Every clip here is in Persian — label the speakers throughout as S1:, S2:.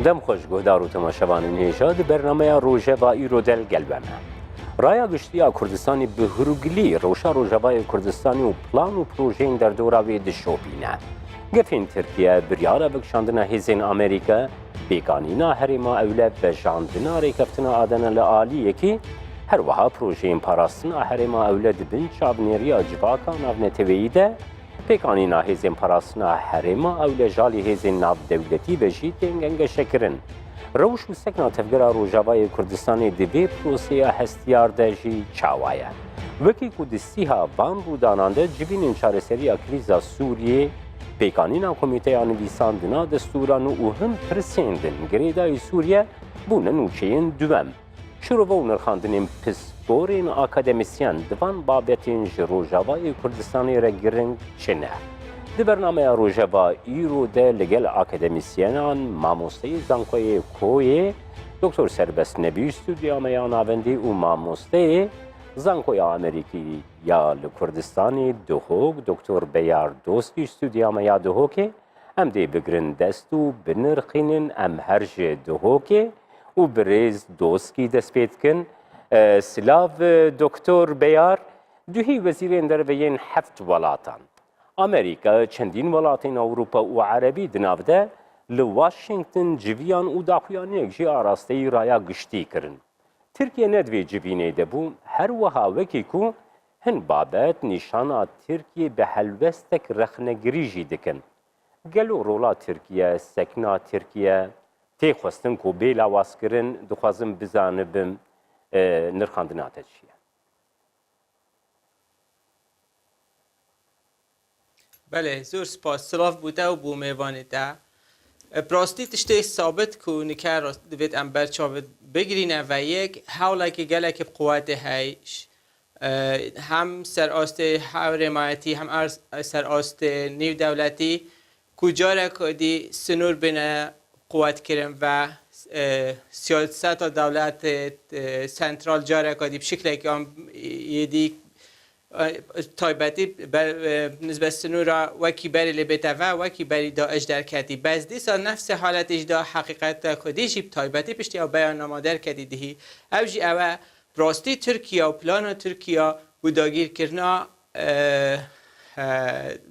S1: دم خوش گهدار و تماشاوان نهیجاد برنامه روژاوا ایرودل گلبمه. رایا گشتیا کردستانی به هروگلی روشا روژاوای کردستانی و پلان و پروژین در دوراوی دشوبینه. گفین ترکیه بریاره بکشاندنا هزین امریکا بیکانینا هریما اولاد بجاندنا ریکفتنا آدنا لعالیه که هر وها پروژین پاراستنا هریما اولاد بن چابنیریا جواکا ناونتویده پیکانینا هزین پاراستنا هریما اولاد جالی هزین ناو دولتی بجید انگنگ شکرن. روش و سکنا تفگرا روژاوای کردستانی دوی پروسیا هستیار دجی چاوایه. وکی کودستیها بان رودانانده جبین چارەسەریya کریزا سوریه پیکانینا کمیته نویساندنا دستوران و هم پرسیندن گریدای سوریه بونن و چین دوم. شروع و نرخاندنین پسپورین اکادمیسیان دوان بابتین روژاوای کردستانی را گرنگ چنه. دی برنامه روژاوا ایروده لگل اکادمیسیانان ماموسته زانکوی کوی دکتر سربست نبی استودیامه ناوندی و ماموسته زانکوی امریکی یا لکردستانی دهوک دکتر بیار دوستی استودیامه دهوکه هم دی بگرن دستو بنرخینن ام هرج دهوکه و بریز دوستی دست پید کن سلاو دکتر بیار دوهی وزیرین در وین 7 ولاتان امریکا چندین ولاتین اروپا و عربی دنافده لواشنگتن جویان و داخویانی جی آراسته رایا گشتی کرن. ترکیه ندوی جوینه دبو هر وها وکی کو هن بابت نشانا ترکیه به هلوستک رخنگریجی دکن. گلو رولا ترکیه سکنا ترکیه تی خواستن کو بیلا واسکرن دخوازم بزانبم نرخاندنات چیه.
S2: بله زور سپاس سلاف بوده و بو میوانه ده پراستی تشتی ثابت کو نکر دوید امبر چاوت بگرینه و یک حوله که گله که قوت هیش هم سر آست حمایتی هم سر آست نیو دولتی کجا را کدی سنور بینه قوت کرن و سیاست دولت سنترال جاره کدی بشکلی که هم یدی تایبتی نسبت سنورا وکی بری لبیتا و وکی بری داعش در کردی باز دیسا نفس حالت اجدا حقیقت کدیشی تایبتی پشتی او بیان نمادر کردی دهی اوجی او راستی ترکیه و پلان ترکیه بوداگیر کرنا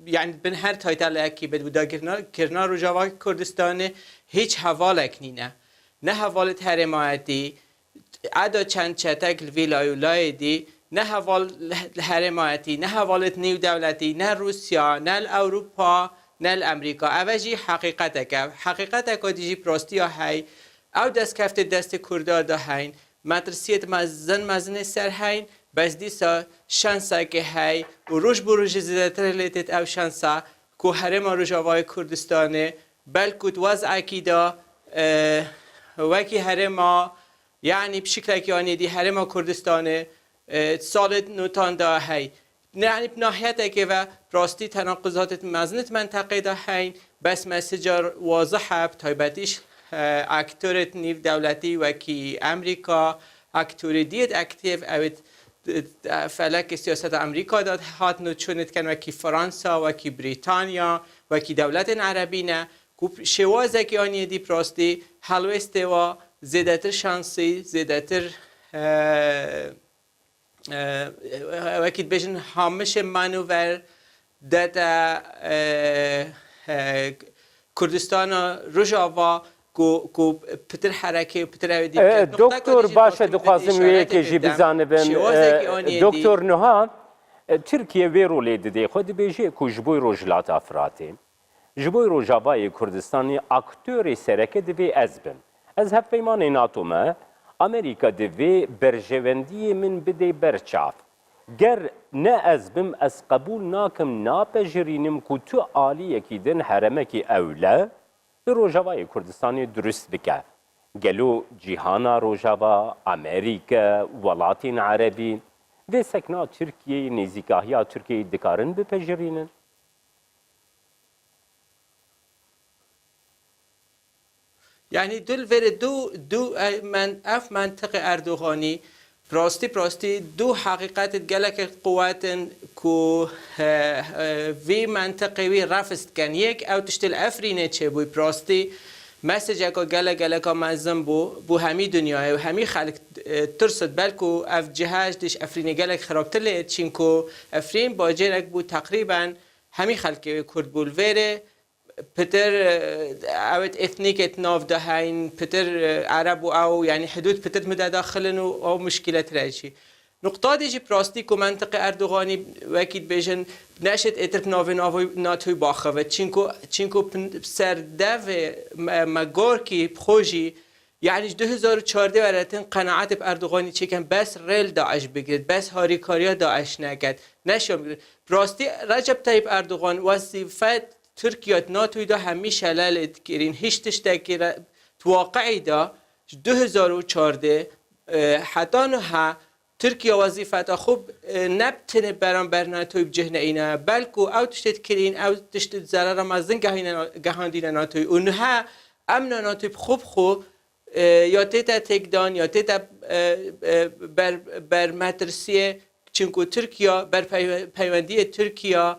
S2: یعنی بن هر تایتل اکی بد بوداگیر کرنا رو جوای کردستان هیچ حوالک نینه نه حوالت حرمایتی عدا چند چتک ویلایولای دی نه حوال حرمایتی نه حوالت نیو دولتی نه روسیا نه اروپا نه امریکا اوجی حقیقت که دیجی پراستی های او دست کفت دست کرده دا هین مدرسیت مزن سر هین بس دیسا شانسا که های و روش بروش زیده تر لیتت او شانسا که حرم روژاوای کردستانه بلکت وضع کی دا وکی حرم یعنی بشکل که آنی دی حرم کردستانه سالت نوتان دا هی یعنی بناحیت که و راستی تناقضات مزنت منطقه دا هین بس مسیجر واضحه تایبتیش اکتورت نیو دولتی وکی امریکا اکتور دید اکتیو اوید فلک سیاست امریکا داد هات نو چونت کن وکی فرانسا وکی بریتانیا وکی دولت عربی نه شوازه که آنی دی پراستی حلوسته و زیدتر شانسی زیدتر وقتی بچن همش مانور داده کردستان روژاوا کو پتر حرکه پتر اویدی
S1: دکتر باشه دخوازم یکی جی بزنم دکتر نها ترکیه ویرو لیدی خود بیجی کجبوی روجلات افراطی جبوی روژاوای کردستانی اکتوری سرکه دوی ازبن از هفیمان ناتومه امریکا دوی برجوندی من بده برچاف گر نه از بم از قبول ناکم ناپجرینم که تو عالیه کی دن حرمه کی اوله روژاوای کردستانی درست بکه گلو جیهانا روژاوا امریکا ولاتین عربی و سکنا ترکیه نزیکاهیا ترکیه دکارن بپجرینن
S2: یعنی دو من اف منطق اردوغانی پراستی دو حقیقت گلک قواتن کو وی منطقه وی رفست کن یک او تشتل افرینه چه بوی پراستی مسیجه که گله که منظم بو همی دنیای و همی خلق ترسد بلکو اف جهاز دیش افرین گله خرابتر لید چین که افرین با جرک بو تقریبا همی خلق کرد بولویره پتر اوت اثنیکت ناف دهین پتر عرب و او یعنی حدود پتر مده داخلن و او مشکلات رایشی نقطه دیجی پراستی که منطقه اردوغانی وکید بیشن نشد اترک ناوی ناتوی باخوه چینکو سرده مگار کی بخوجی یعنی 2014 وراتن قناعت باردوغانی چیکن بس ریل داعش بگیرد بس هاریکاریا داعش نگد نشم بگیرد پراستی رجب طیب اردوغان وظیفت ترکیه ناتوی دا همیشه لالت گیرین هیچ تشتکی واقعی دا 2014 حتی نه ترکیه وظیفتا خوب نبتنه بر ناتوی بجهنه اینا بلکو او تشتت کرین او تشتت ضرر مزدن گهاندین ناتوی اونها امن ناتوی خوب یا تیتا تکدان یا تیتا بر مدرسیه چونکو ترکیه بر پیوندی ترکیه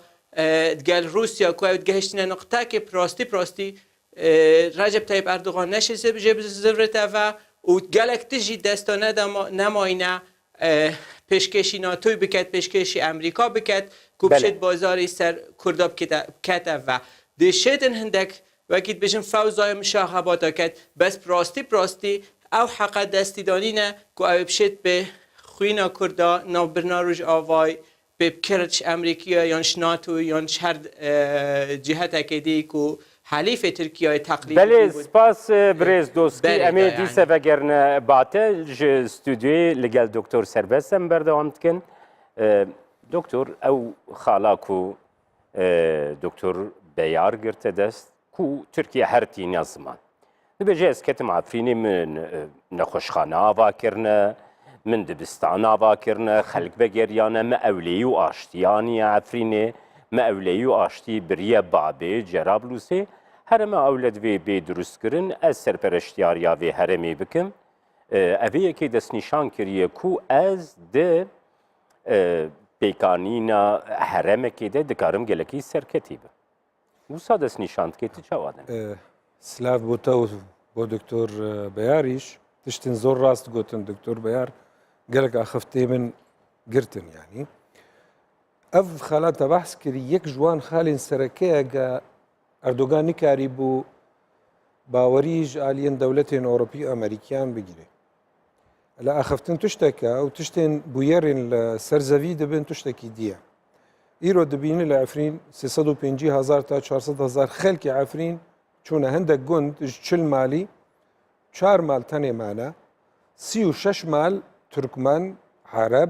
S2: گل روسیا که او گهشتین نقطه که پراستی رجب طیب اردوغان نشسته بجه زورته و گلک تجی دستانه نماینه پیشکشی ناتوی بکد پیشکشی امریکا بکد که بشد بازاری سر کرداب کده و دیشتن هندک وکید بشن فوزای مشاهباتا کد بس پراستی او حق دستی دانینه که او بشد به خوینا کردا نابرنا روش آوای به کرچ امریکیا یا ناتوی یا هر جهت اکیدی که حلیف ترکیه تقریبا
S1: بله سپاس برز دوستی امی دیسه وگرن باته ج استودیوی لگل دکتر سربستم بردوام کن دکتر او خالاکو دکتر بیار گرته دست کو ترکیه هر تین زمان نبجه از کتم عفرینی من نخوشخانه آوا کرنه من دبستان آوا کرنه خلق بگریانه ما اولی و آشتیانی عفرینی ما اولی و آشتی بریه بابه جرابلوسه هرما اولاد وی بی درست کرن از سرپرشتیاریا وی هرمی بکم اوی یکی دست نشان کریه کو از ده پیکانینا هرمه که ده دکارم گلکی سرکتی به موسا دست نشان که تی چوادن
S3: سلاف بوتا و دکتر بیاریش تشتین زور راست گوتن دکتر بیار گلک اخفته من گرتن یعنی اف خالات بحث کری یک جوان خالین سرکه اگه اردوغان نکاری بو باوریج آلین دولتین اوروپی و امریکیان بگیره لا اخفتن تشتکه و تشتین بویرین سرزوی دبین تشتکی دیه ایرو دبینی لعفرین 350,000 تا 400,000 خلک عفرین چونه هندک گند 40 مالی 4 مال تنه مالا 36 مال ترکمن عرب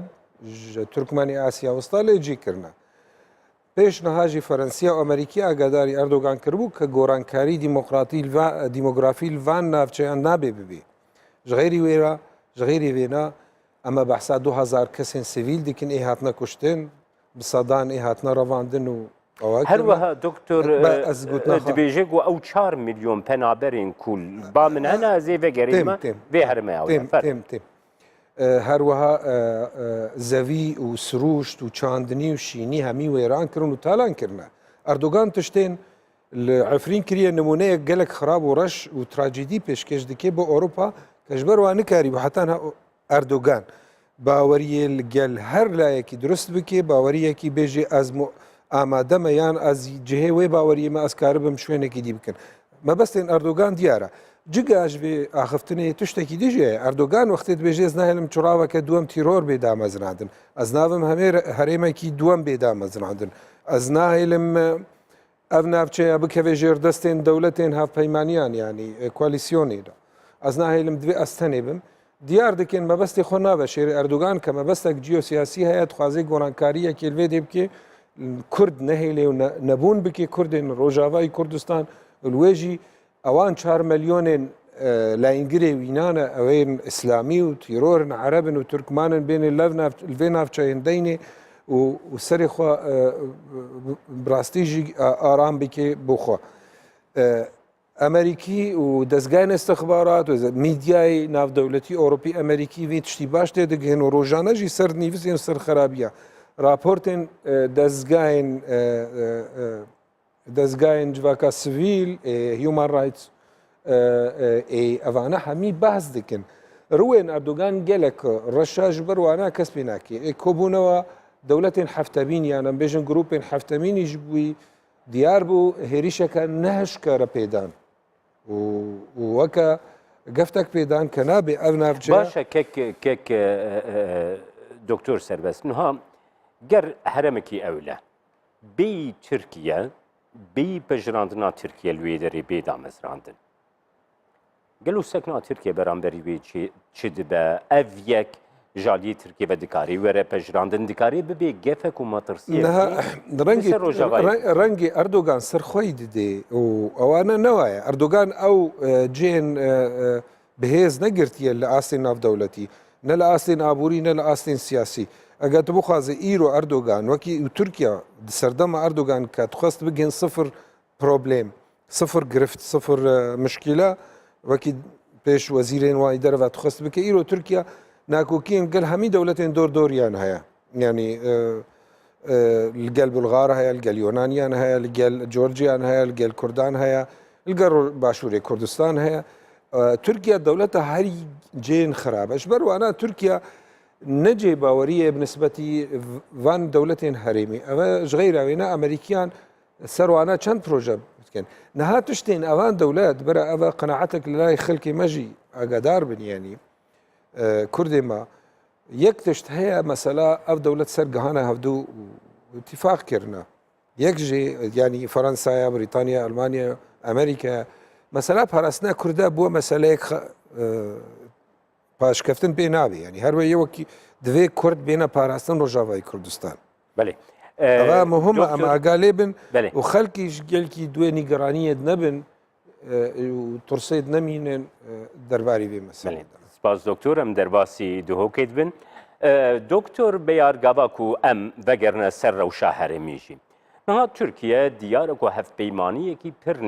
S3: ترکمانی آسیا وسطا لیجی کرنا پیش نهاجی فرانسیا و امریکی آگاداری اردوغان کربو که گورانکاری دیموگرافی الوان نافچهان نابه ببی جغیری وینا اما بحثا 2000 کسین سیویل دیکن ای هاتنا کشتن بصدان ای هاتنا رواندن و
S1: هر وها دکتر دبیجه گو او 4 میلیون پنابرین کل با من هنا ازی وگریم وی هرمه او
S3: تیم هروها زوی و سروشت و چاندنی و شینی همی ویران کرن و تالان کرنه اردوغان تشتین عفرین کریه نمونه گلک خراب و رش و تراجیدی پیشکش دکه با اوروپا کشبر وانه کاری با حتی اردوغان باوریه لگل هر لایکی درست بکه باوریه کی بیجی از آماده میان از جهه وی باوریه ما از کاربم شوینه کی دی بکن ما بس این اردوغان دیاره جگاش به آخفتنی تشتکی دیجه اردوغان وقتی بیجی نهلم چراوه که دوم تیرور بیدا مزرعندن از ناوم همه هریمه کی دوم بیدا مزرعندن از نهلم افنافچه ابکه جر دستین دولتین هاف پیمانیان یعنی کوالیسیونی دا از نهلم دوی استنیبم دیار دکن ما بس خونه و شیر اردوغان که ما بس جیوسیاسی هیات خوازی گورانکاریه که الویدی بکی کرد نهیلی و نبون بکی کردین روجاوای کردستان الویجی اوان 4 مليون لاینگری وینانه اوین اسلامی و تیرورن عربن و ترکمانن بین الویناف چایندینی و سری خوا براستیجی آرام بکی بخوا امریکی و دزگان استخبارات و میدیای ناف دولتی اوروپی امریکی وی تشتی باش دگهن و روزانه جی سر نیوزین سر خرابیه راپورتن دزگان جواکا سویل هیومن رایتس ئەوانە هەمی باز دکن ڕوێن ئەردوگان گەلێک ڕەشاش بەروانە کەس پێ ناکێ کۆبوونەوە دەولەتێن هەفتەبین یانە بێژن گروپێن هەفتەمینیش بووی دیار بوو هێریشەکە نەهشکارە پێدان وەکە گەفتێک پێدان کە نابێ ئەو ناوچە
S1: باشە کێک دکتۆر سەربەست نها گەر هەرەمێکی ئەولە بێ تورکیە بێ پەژراندنا تورکیە لێ دەرێ بێ دامەزراندن گەلو سەکنا تورکیە بەرامبەری وێ چ دبە ئەڤ یەک ژالی تورکیە بە دکاری وەرە پەژراندن دکاری ببێ گەفێک و مەترسیە
S3: ڕەنگی ئەردۆگان سەرخۆی ددێ و ئەوانە نەوایە ئەردۆگان ئەو جێن بەهێز نەگرتیە لە ئاستین ناودەوڵەتی نە لە ئاستین ئابووری نە لە ئاستین سیاسی ئەگەر تو بخوازە ئیرۆ ئەردۆگان وەکی تورکیا سەردەمە ئەردۆگان کە تخواست بگەن سفر پرۆبلێم سفر گرفت سفر مشکلە وەکی پێش وەزیرێن وای دەرەوە تخواست بکە ئیرۆ تورکیا ناکۆکیین گەل هەمی دەولەتێن دۆریان هەیە ینی لەگەل بولغار هەیە لەگەل یۆنانیان هەیە لەگەل جۆرجیان هەیە لەگەل کوردان هەیە لەگەڵ باشووری کوردستان هەیە تورکیا دەولەتە هەری جێن خراپەش بەروانە تورکیا نەجێ باوەریە بنسبەتی وان دەولەتێن هەرێمی ئەوە ژغەیراوێنە ئەمریکیان سەروانە چەند پرۆژە بکەن نەها تشتێن ئەوان دەولەت بەرە ئەوە قەنەعەتێک لە لای خەڵکی مەژی ئاگادار بنیانی کوردێمە یەک تشت هەیە مەسەلا ئەو دەولەت سەرگەهانە هەفتوو اتفاقکردە یەک ژێ ینی فەڕەنسایە بریتانیا ئەلمانیا ئەمریکا مەسەلا پاراستنا کوردە بووە مەسەلەیەک پاشکەفتن پێ نابێ ینی هەروە یەوەکی دوێ کورد بێنە پاراستن ڕۆژاوای کوردستان ئەوە مهمە ئەمە ئاگالێ بن و خەڵکیش گەلکی دوێ نیگەڕانیت نەبن و تورسێت نەمینن دەرباری بێ مەسەلە
S1: سپاس دکتۆر ئەم دەرباسی دوهۆکێت بن دکتۆر بەیارگاباک و ئەم بەگەرنە سەر ڕەوشە هەرێمیژی نەها تورکیە دیارێک و هەفتپەیمانیەکی پڕ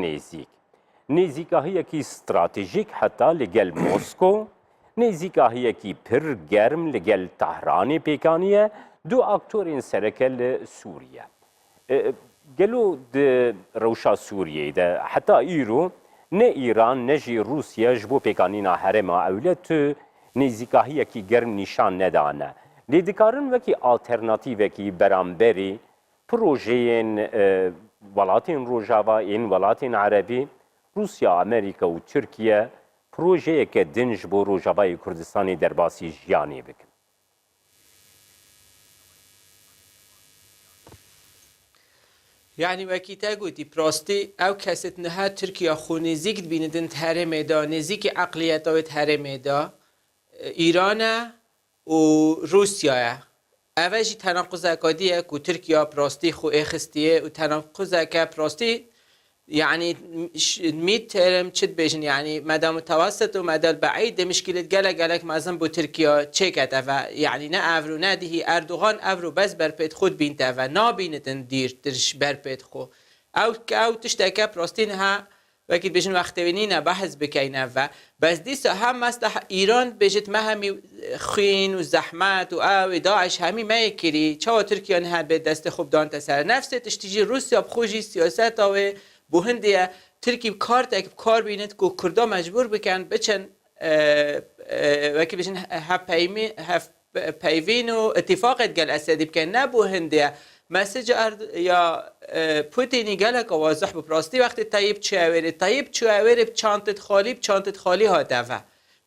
S1: نێزیکاهەیەکی استراتیژیک حتا لەگەل مۆسکۆ نێزیکاهەیەکی پڕ گەرم لەگەل تەهرانی پێکانیە دوو ئاکتۆرین سەرەکە لە سووریە گەلو ڕەوشە سووریەیدا حتا ئیرۆ نه ایران نه جی روسیه جبو پیکانینا هرما اولت نزیکاهیکی گرم نشان ندانه. لیدکارن وکی آلترناتیو کی برانبری پروژه‌ین ولاتین روجاوا این ولاتین عربی روسیا امریکا و ترکیه پروژه که دنج بو روجاوای کردستانی درباسی جیانی بکن.
S2: یعنی وکی تا گویی پراستی او کست نه ترکیه خو نزیک بیندن هرمه دا نزیک عقلیت او هرمه دا ایران و روسیه اولی تناقض اکادیه که ترکیه پراستی خو اخستیه و تناقض که پراستی يعني ميت ترم چت بيجن يعني مدى متوسط ومدى بعيد مشكلة جلك مثلا بو تركيا تشيكت افا يعني نا افرو نادي اردوغان افرو بس بربيت خود بينت افا نا بينتن دير ترش بربيت خو او تشتكى بروستينها وكيل بيجن وقت بينينا بحث بكين افا بس ديسا هم مصلح ايران بيجت ما همي خين وزحمات او داعش همي ما يكري چاو تركيا نهار به دست خوب دان تسر نفس تشتيجي روسيا بخوجي سياسات او بو هندیه ترکی کار تک کار بیند که کردا مجبور بکن بچن وکی بچن هف پیوین و اتفاقت گل اسدی بکن نه بو هندیه مسیج یا پوتینی گله که واضح بپراستی وقتی طیب چوهوره چانتت خالی ها دفع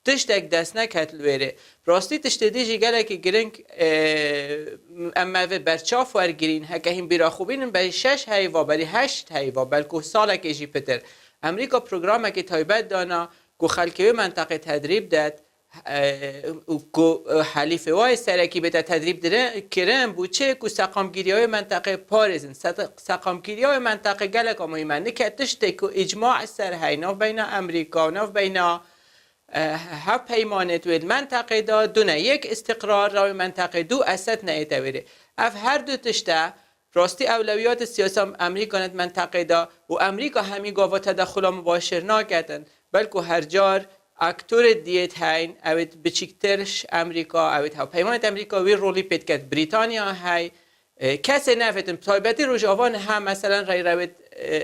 S2: تشتک دست نکت لویره پراستی تشتدیجی گله که گرنگ اما و برچاف ورگرین هکه هم بیرا خوبین بری 6 هیوا بری 8 هیوا بلکه ساله که جی پتر امریکا پروگرامه که تایبت دانا که خلکه منطقه تدریب داد که حلیفه وای سرکی به تدریب کرن بوچه که سقامگیری های منطقه پارزن سقامگیری های منطقه گله که مهمه نکتش که اجماع سر های ناف بین امریکا و ناف بین ها پیمانت وید منطقه دا دونه یک استقرار روی منطقه دو اسد نیتویره اف هر دو تشته راستی اولویات سیاسی امریکا نت منطقه دا و امریکا همی گاوا تدخل مباشر ناکدن بلکه هر جار اکتور دیت هین اوید بچیکترش امریکا اوید ها پیمانت امریکا وی رولی پید کد بریتانیا های کسی نفتن تایبتی روژاوان هم مثلا رای روید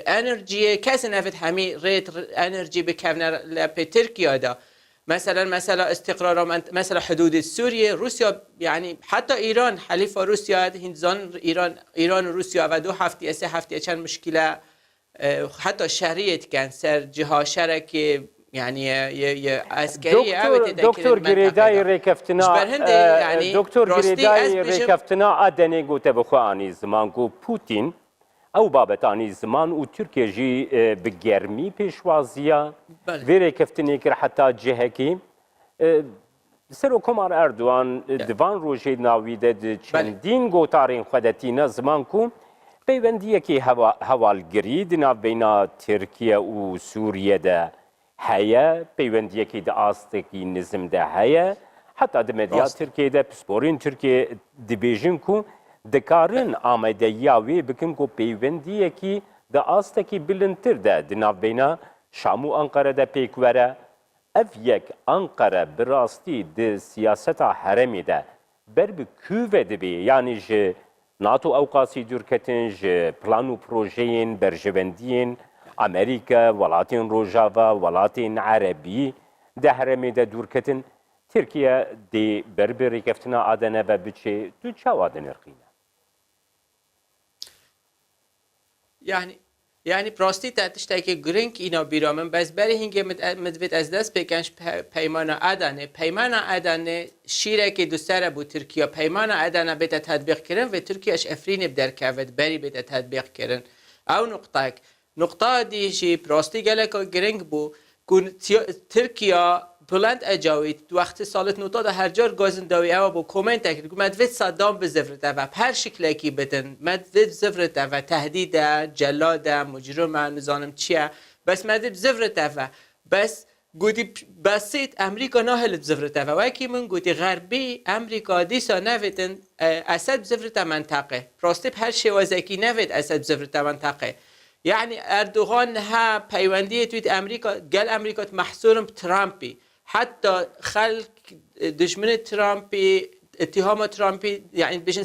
S2: انرژی کسی نفت همی ریت انرژی بکفنر لپی ترکیه دا مثلا استقرار مثلا حدود سوریه روسیا يعني حتى ایران حلیف روسیا هندزان ایران و روسیا و 2 هفته 3 هفته چند مشکله حتی شهریت کن سر جها شرک يعني عسكريه
S1: دكتور جريداي ريكفتنا
S2: يعني
S1: دكتور جريداي ريكفتنا ادني قلت بخواني زمان قو بوتين او بابتاني زمان و تركيا جي بجرمي بيشوازيا في ريكفتني كر حتى جهكي سرو كمار اردوان دفان روجي ناويده چندين گوتارين خدتينا زمان کو پیوندیکی هوالگری دنا بین ترکیه و سوریه ده هيا پیوندیکی ده آستکی نظم ده هيا حتی ده مدیا ترکیه ده پسپورین ترکیه دبیجن کو دکارن آمده یاوی بکن کو پیوندیکی ده آستکی بلندتر ده دنا بین شام و انقره ده پیکوره اف یک انقره براستی ده سیاست حرمی ده بر بکوه ده بی یعنی جه ناتو اوقاسی دورکتن ج پلان و پروژین برجوندین امریکا ولاتین روجاوا ولاتین عربی ده هرمی ده دورکتن ترکیه دی بربری کفتنا آدنه و بچه دو چه آدن ارقینه
S2: يعني براستی تشتکی گرینگ اینا بیرامن بس برای هنگه مدوید از دست بکنش پیمان ادانه شیره که دوستره بود ترکیه پیمان ادانه بیت تطبیق کردن و ترکیهش افرین بدر کود بری بیت تطبیق کردن او نقطه دیشی براستی گلک گرینگ بود کن ترکیه بلند اجاوید وقتی سالت نوتا ده هر جار گازن داوی او با کومنت کرد مدوید صدام بزفرته و پر شکل کی بدن مدوید زفرته و تهدید جلاده مجرم نظام چیه بس مدوید زفرته و بس گویی بسیط امریکا نهل زفرته و وکی من گویی غربی امریکا دیسا نویدن اسد زفرته منطقه راستی هر شوازکی نوید اسد زفرته منطقه يعني اردوغان ها پیوندی تویت امریکا گل امریکا محصورم ترامپی حتى خلق دشمن ترامبي اتهام ترامبي يعني بيشن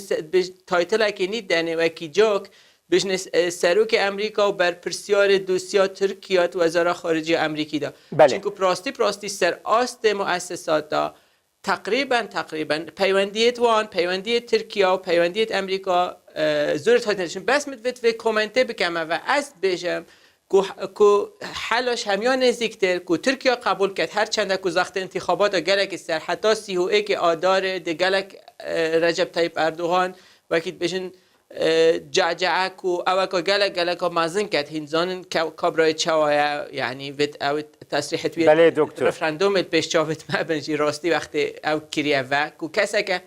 S2: تايتل كي داني وكي جوك بيشن سروك امريكا وبر برسيار دوسيا تركيا وزاره خارجيه امريكي دا چونكو براستي سر آست مؤسسات تقريبا پیوندیت وان پیوندیت ترکیه و پیوندیت امریکا زور تايتلشن بس مدوید و کومنته بکمه و از بيشم کو حلش همیان نزدیکتر کو ترکیه قبول کرد هر چند کو زخت انتخابات گلک سر حتی 31 آذر د گلک رجب طیب اردوغان وقتی بشن جعجعه کو او کو گلک مازن کرد هنزان کابرای چوایا یعنی وت او تصریحت وی رفراندوم پیش چاوت مبنجی راستی وقتی او کریه و کو کسکه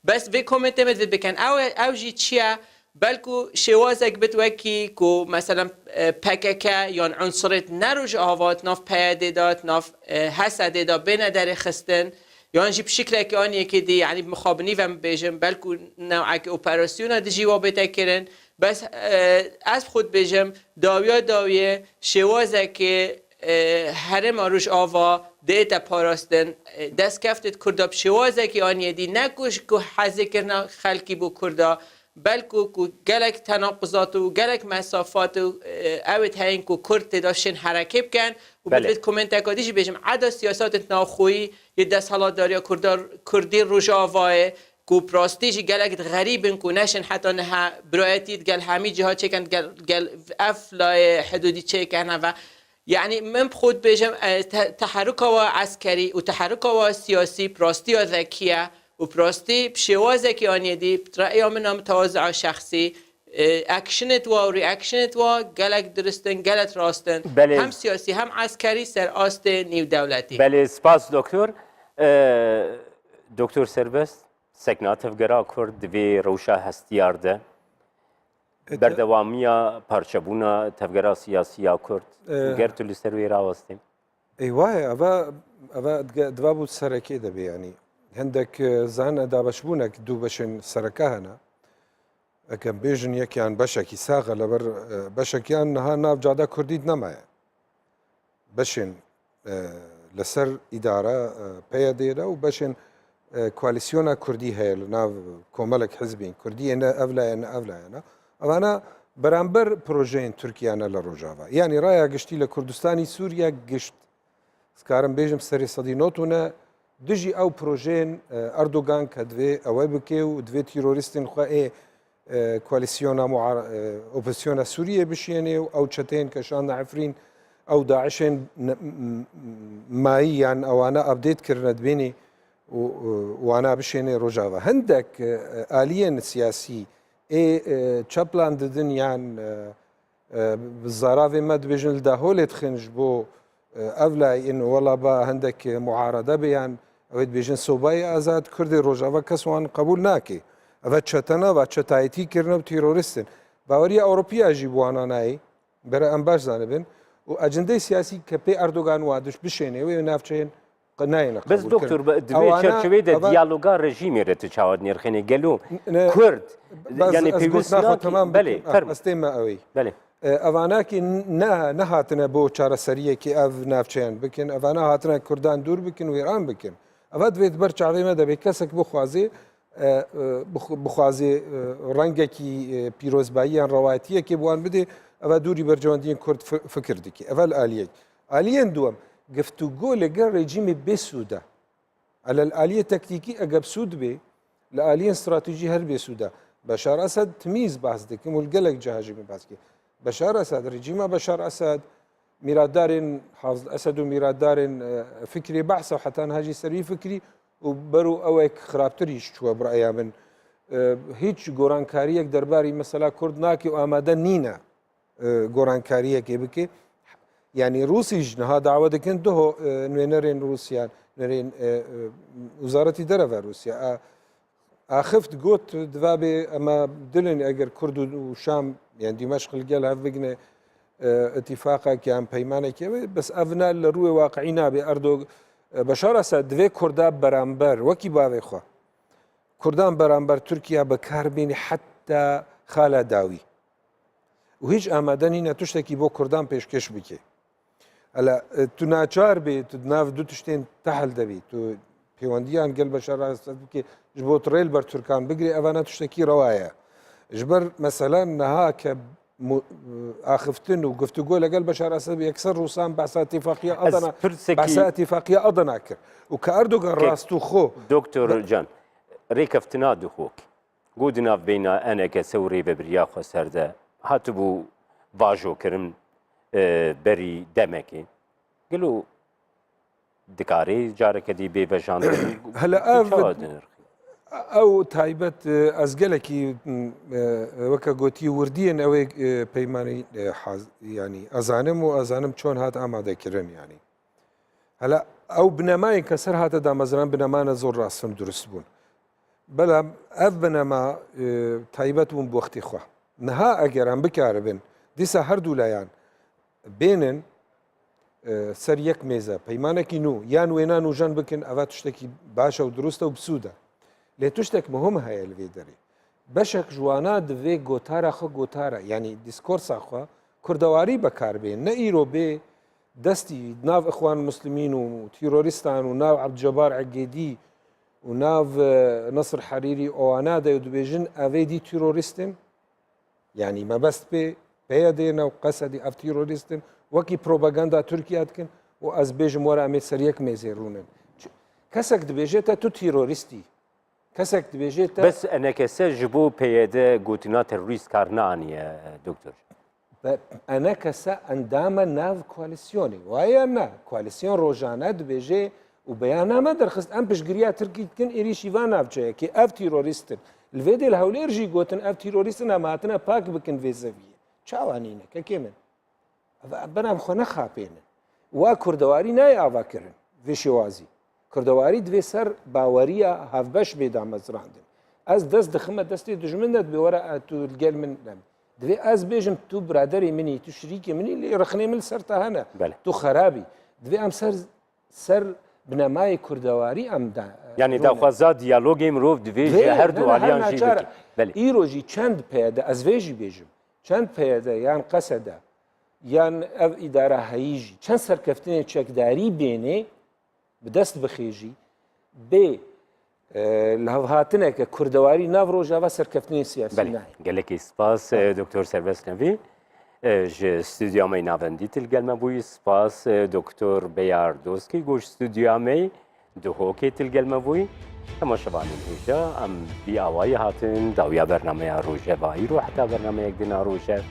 S2: بس به کامنت مد بکن او جی چیه بلکو شوازک بتوکی کو مثلا پککه یا عنصرت نروج آوات ناف پیاده داد ناف حسده داد بین در خستن یا جی بشکل که آنیه که دی یعنی مخابنی و بیجم بلکو نوع که اپراسیون دی جیوا بتکرن بس از خود بیجم داویه شوازک هرم آروش آوا دیتا پاراستن دست کفتت کرداب شوازک آنیه دی نکوش که حزه کرنا خلکی بو کردا بلکو کو گلک تناقضات و گلک مسافات و اوت هین کو کرد داشتن حرکت کن و بدید کومنت اکادیش بیشم عدا سیاست ناخویی یه دست حالات داریا کردی روژاواه کو پراستیش گلک غریبن کو نشن حتی نه برایتید گل همی جها چکن گل افلای حدودی چکن و يعني من خود بیشم تحرک و عسکری و تحرک و سیاسی پراستی و ذکیه و پراستی بشوازه که آنیه دی رأی من متواضع شخصی اکشنت و ریاکشنت و گلک درستن گلت راستن هم سیاسی هم عسکری سر آست نیو دولتی
S1: بله سپاس دکتر سربست سکنات افگرا کرد وی روشا هستیار ده بردوامیا پارچبونا تفگرا سیاسی کرد گرتو لسروی راوستیم
S3: ایوه اوه دوابو سرکی ده بی یعنی هندك زان دابشبونك دو بشن سركهنا كان بيجن يكيان بشكي ساغه لبر بشكيان نها ناف جادا كرديد نما بشن لسر اداره بياديرا وبشن كواليسيونا كردي هي ناف كوملك حزبين كردي انا افلا انا انا بەرامبەر پرۆژەیەن تورکیانە لە ڕۆژاوا یعنی ڕایە گشتی لە کوردستانی سووریا گشت سکارم بێژم سەری سەدی نۆتونە دژی ئەو پرۆژێن ئەردۆگان کە دوێ ئەوەی بکێ و دوێ تیرۆریستن خوا کوالیسیۆنا ئۆپسیۆنە سووریە بشێنێ و ئەو چەتێن کەشان عفرین ئەو داعشێن ماییان ئەوانە ئەبدێتکردنە دبێنێ وانە بشێنێ ڕۆژاوا هەندێک ئالیەن سیاسی چەپلان ددن یان زاراوێ مە دبێژن لە داهۆلێت خنج بۆ ئەو لایەن وەڵا بە هەندێک معارەدە بێیان ئەوێت بێژن سۆبای ئازاد کوردی ڕۆژاوا کەسوان قبول ناکێ ئەvە چەتەنەوە چەتایەتیکردنە و تیرۆریستن باوەریە ئەوروپیاژی بوانانایی بەرە ئەم باش زانەبن و ئەجندەی سیاسی کە پێی ئەردۆگان وادش بشێنێەوەی ناوچەیەن قناینە
S1: بەس دکتۆر چێوێ دیالۆگا ڕژیمێرێتە چاوەت نێرخێنێ گەلو کورد
S3: ئەستێمە ئەوەی ئەواناکی نەهاتنە بۆ چارەسەریەکی ئەو ناوچەیان بکەن ئەوانە هاتنە کوردان دوور بکەن و ئێران بکەن ئەوە دوێت بەر چاوێمە دەبێت کەسێک بخوازێ ڕەنگێکی پیرۆزباییان ڕەوایەتیەکی بوان بدێ ئەوە دووری بەرجەوەندیان کورد فکر دکی ئەوە ئالیەک ئالیەن دووەم گفتوگۆ لەگەڵ ڕێژیمی بێسوودە ئەلە ئالیە تەکتیکی ئەگەر سوود بێ لە ئالیەن استراتیژی هەر بێسوودە بەشار ئەسەد تمیز باس دەکەم و گەلێک جاهاژمی باسکێ بەشار ئەسەد ڕێژیمە بەشار ئەسەد میراددارên ئەسەد و میراددارên فکری بەحسە و حتان هاژی سەروی فکری و بەرو ئەوەیە خراپتریش چووە بڕایە من هیچ گۆڕانکاریەک دەرباری مەسەلا کورد ناکە و ئامادە نینە گۆڕانکاریەکێ بکێ یعنی رووسیش نەها داوا دەکەن دۆ نوێنەرێن رووسیان نەرێن وزارەتی دەرەڤە رووسیا ئاخفت گوت دوابێ ئەمە دلن ئەگەر کورد و شام یان دیمەشق گەل هەف بگنێ ئەتیفاقێکیان پەیمانێکەوە بەس ئەڤنا لە ڕووی واقعی نابێ ئەردۆ بەشار ئەسەد دوێ کوردا بەرامبەر وەکی باوێ خوا کوردان بەرامبەر تورکیا بەکاربێنی حتا خالە داوی و هیچ ئامادە نینە تو شتێکی بۆ کوردان پێشکەش بکێ ئەلا تو ناچار بێ تو ناو دوو تشتێن تەحل دەبێت تو پەیوەندیان گەل بەشار ئەسەد بکێ ji بۆ تڕێل بەر تورکان بگرێ ئەوانە توشتێکی ڕەوایە ji ber meselan neha ke ئاخفتن و گفتوگۆ لەگەل بەشار ئەسەد یەکسەر ڕووسان بەسا ئەتیفاقیە ئەدەنا بەسا ئەتیفاقیە ئەدەنا کرد و کە ئەردۆگان ڕاست و خۆ
S1: دکتۆر جان ڕێکەفتنا دوخۆک گوتی ناوبێنە ئەنێکە سەوری بە بریاخۆ سەردە هاتبوو باژۆکردن بەری دەمەکێ گەلو دکارێ جارەکەدی بێ بەژان
S3: هەلا ئەو تایبەت ئەزگەلێکی وەکە گوتی وردیەن ئەوەی پەیمانی ینی ئەزانم و ئەزانم چۆن هات ئامادەکردن ینی هەلا ئەو بنەمای کە سەر هاتە دامەزران بنەمانە زۆر ڕاستن دروست بوون بەڵام ئەف بنەما تایبەت بوون بۆ وەختی خوا نەها ئەگەران بکارە بن دیسە هەردوو لایەن بێنن سەر یەک مێزە پەیمانێکی نو یان وێنان و ژەن بکەن ئەوە شتێکی باشە و دروستە و بسوودە لێ توشتێک مهم هەیە لەوێ دەرێ بەشێک جوانە دەوێ گۆتارە خە گۆتارە ینی دیسکۆرساخوا کوردەواری بەکاربێن نە ئیرۆ بێ دەستی ناو ئەخوان مسلمین و تیرۆریستان و ناو عەبدجەبار عەگێدی و ناو نەسر حەریری ئەوانە دەی و دبێژن ئەوێ دی تیرۆریستن ینی مەبەست پێیە دێنە و قەسەدی ئەف تیرۆریستن وەکی پرۆپەگەندا تورکیا دکن و ئەس بێژم وەرە ئەمێ سەر یەک مێزێ ڕوونن کەسێک دبێژێتە تو تیرۆریستی کەسێک دبێژێتە
S1: بەس ئەنەکەسە ji بۆ پێیەدە گوتینا تەروریست کار نانیە دکتۆر
S3: ئەنە کەسە ئەندامە ناو کوالیسیۆنی وایە نا کوالیسیۆن ڕۆژانە دبێژێ و بەیانامە دەرخست ئەم پشتگیریە ترکی دکن ئێریشیوا ناوچەیەکی ئەف تیرۆریستن لێدێ لە هەولێرژی گوتن ئەف تیرۆریستن ئەماتنە پاک بکن وێزەویە چاوانینە کە کێمن بەنام خۆ نەخاپێنن وا کوردەواری نای ئاواکردن وێ شێوازی کوردەواری دوێ سەر باوەریە هەڤبەش بێدا مەزراندن ئەس دەست دەخمە دەستی دژمنت بێوەرە تو گەل من لەم دوێ ئەس بێژم تو برادری منی تو شریکی منی لێ ڕخنێ من سەرتا هەنە تو خەرابی دوێ ئەم سەر بنەمای کوردەواری ئەمدا
S1: ینی داخوازا دیالۆگی مرۆڤ دوێژێ هەردوو ئالیانژی
S3: ئیرۆژی چەند پێدە ئەزێژی بێژم چەند پێدە یان قەسەدا یان ئەو ئیدارە هەییژی چەند سەرکەفتنێ چەکداری بێنێ بدەست بخێژی بێ لە هەڵهاتنێکە کوردەواری ناو ڕۆژاوا سەرکەوتنی سیاسی
S1: بله
S3: نایە.
S1: gelekî spas دکتۆر سەربەست نەوی ji stûdiyamê navendî tilgelme bûyî spas دکتۆر بەیار دۆسکی گۆژ stûdiyamê di hokê tilgelme bûyî temaşevanên hêja em bî awayî hatin dawiya bernameya rojevayî ro heta bernameyek dina rojev